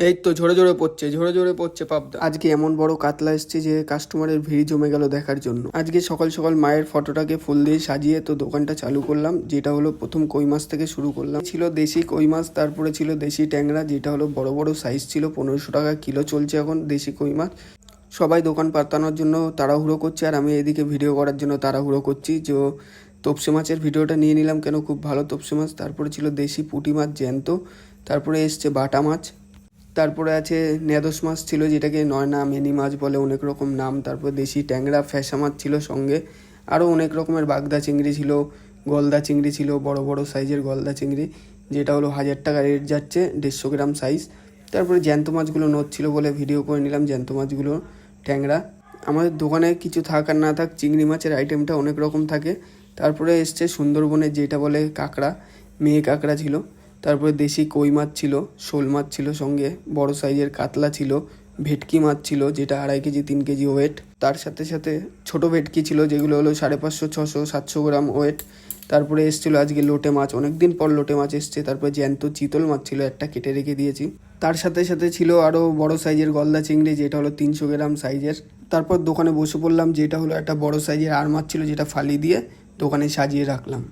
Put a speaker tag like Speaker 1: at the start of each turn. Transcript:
Speaker 1: এই তো ঝরে পড়ছে পাবদা। আজকে এমন বড় কাতলা এসছে যে কাস্টমারের ভিড় জমে গেল দেখার জন্য। আজকে সকাল সকাল মায়ের ফটোটাকে ফুল দিয়ে সাজিয়ে তো দোকানটা চালু করলাম, যেটা হলো প্রথম কই মাছ থেকে শুরু করলাম। ছিল দেশি কই মাছ, তারপরে ছিল দেশি ট্যাংরা, যেটা হলো বড় বড় সাইজ ছিল, 1500 টাকা কিলো চলছে এখন দেশি কই মাছ। সবাই দোকান পাতানোর জন্য তাড়াহুড়ো করছে, আর আমি এদিকে ভিডিও করার জন্য তাড়াহুড়ো করছি। যে তপসে মাছের ভিডিওটা নিয়ে নিলাম, কেন খুব ভালো তপসে মাছ। তারপরে ছিল দেশি পুঁটি মাছ জ্যান্ত, তারপরে এসছে বাটা মাছ, তারপরে আছে নেদোস মাছ ছিল, যেটাকে নয়না মিনি মাছ বলে, অনেক রকম নাম। তারপর দেশি ট্যাংরা ফ্যাসা মাছ ছিল সঙ্গে, আরও অনেক রকমের বাগদা চিংড়ি ছিল, গলদা চিংড়ি ছিল, বড় বড় সাইজের গলদা চিংড়ি, যেটা হলো 1000 টাকা রেট যাচ্ছে, 150 গ্রাম সাইজ। তারপরে জ্যান্ত মাছগুলো নড়ছিল বলে ভিডিও করে নিলাম, জ্যান্ত মাছগুলো ট্যাংরা। আমাদের দোকানে কিছু থাক আর না থাক, চিংড়ি মাছের আইটেমটা অনেক রকম থাকে। তারপরে এসছে সুন্দরবনের যেটা বলে কাঁকড়া, মেয়ে কাঁকড়া ছিল। তারপরে দেশি কই মাছ ছিল, শোল মাছ ছিল সঙ্গে, বড় সাইজের কাতলা ছিল, ভেটকি মাছ ছিল যেটা 2.5 কেজি 3 কেজি ওয়েট। তার সাথে সাথে ছোট ভেটকি ছিল, যেগুলো হলো 550 600 700 গ্রাম ওয়েট। তারপরে এসেছিলো আজকে লোটে মাছ, অনেকদিন পর লোটে মাছ এসছে। তারপরে জ্যান্ত চিতল মাছ ছিল, একটা কেটে রেখে দিয়েছি। তার সাথে সাথে ছিল আরও বড় সাইজের গলদা চিংড়ি, যেটা হলো 300 গ্রাম সাইজের। তারপর দোকানে বসে পড়লাম, যেটা হলো একটা বড় সাইজের আর মাছ ছিল, যেটা ফালি দিয়ে দোকানে সাজিয়ে রাখলাম।